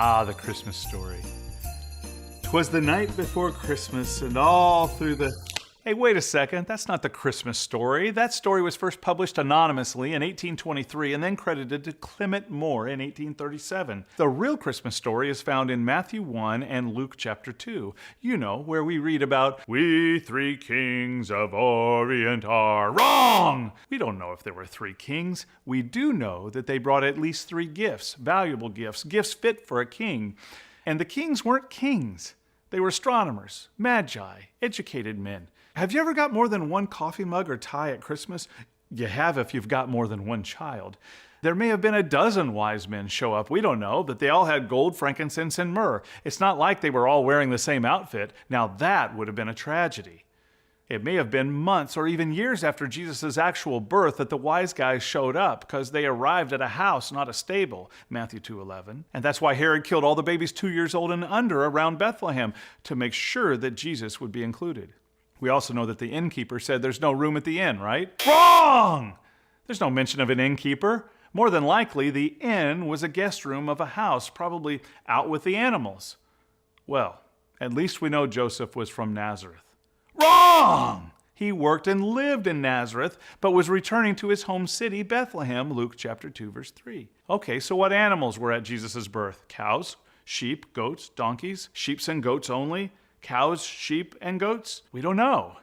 Ah, the Christmas story. 'Twas the night before Christmas, and all through the... Hey, wait a second. That's not the Christmas story. That story was first published anonymously in 1823 and then credited to Clement Moore in 1837. The real Christmas story is found in Matthew 1 and Luke chapter 2. You know, where we read about, "We three kings of Orient are..." Wrong! We don't know if there were three kings. We do know that they brought at least three gifts, valuable gifts, gifts fit for a king. And the kings weren't kings. They were astronomers, magi, educated men. Have you ever got more than one coffee mug or tie at Christmas? You have if you've got more than one child. There may have been a dozen wise men show up, we don't know, but they all had gold, frankincense, and myrrh. It's not like they were all wearing the same outfit. Now that would have been a tragedy. It may have been months or even years after Jesus' actual birth that the wise guys showed up because they arrived at a house, not a stable, Matthew 2:11. And that's why Herod killed all the babies 2 years old and under around Bethlehem to make sure that Jesus would be included. We also know that the innkeeper said there's no room at the inn, right? Wrong! There's no mention of an innkeeper. More than likely, the inn was a guest room of a house, probably out with the animals. Well, at least we know Joseph was from Nazareth. Wrong! He worked and lived in Nazareth, but was returning to his home city, Bethlehem, Luke chapter 2, verse 3. Okay, so what animals were at Jesus' birth? Cows, sheep, goats, donkeys, sheep and goats only? Cows, sheep, and goats? We don't know.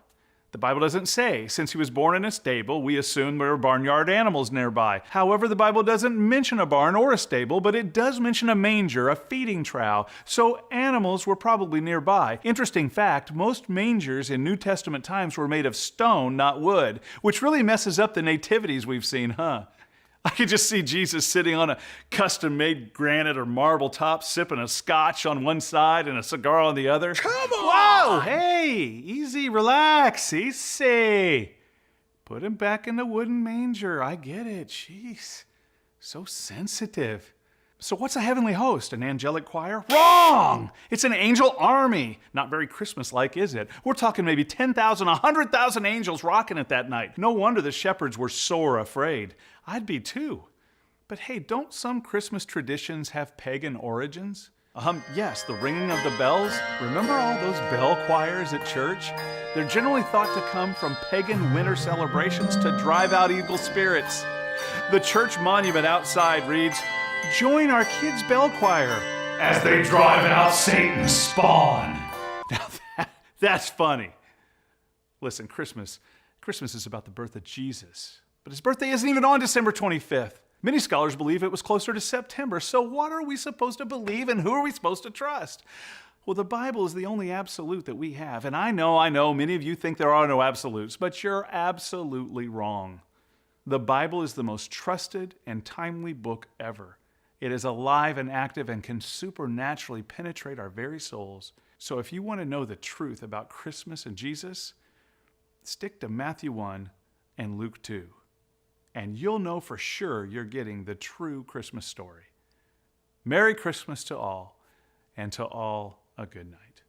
The Bible doesn't say. Since he was born in a stable, we assume there were barnyard animals nearby. However, the Bible doesn't mention a barn or a stable, but it does mention a manger, a feeding trough. So animals were probably nearby. Interesting fact, most mangers in New Testament times were made of stone, not wood, which really messes up the nativities we've seen, huh? I could just see Jesus sitting on a custom-made granite or marble top, sipping a scotch on one side and a cigar on the other. Come on! Whoa, hey, easy, relax, easy. Put him back in the wooden manger. I get it, jeez. So sensitive. So what's a heavenly host? An angelic choir? Wrong! It's an angel army. Not very Christmas-like, is it? We're talking maybe 10,000, 100,000 angels rocking it that night. No wonder the shepherds were sore afraid. I'd be too. But hey, don't some Christmas traditions have pagan origins? Yes, the ringing of the bells. Remember all those bell choirs at church? They're generally thought to come from pagan winter celebrations to drive out evil spirits. The church monument outside reads, "Join our kids' bell choir as they drive out Satan's spawn." Now that's funny. Listen, Christmas is about the birth of Jesus. But his birthday isn't even on December 25th. Many scholars believe it was closer to September. So what are we supposed to believe and who are we supposed to trust? Well, the Bible is the only absolute that we have. And I know, many of you think there are no absolutes, but you're absolutely wrong. The Bible is the most trusted and timely book ever. It is alive and active and can supernaturally penetrate our very souls. So if you want to know the truth about Christmas and Jesus, stick to Matthew 1 and Luke 2. And you'll know for sure you're getting the true Christmas story. Merry Christmas to all, and to all a good night.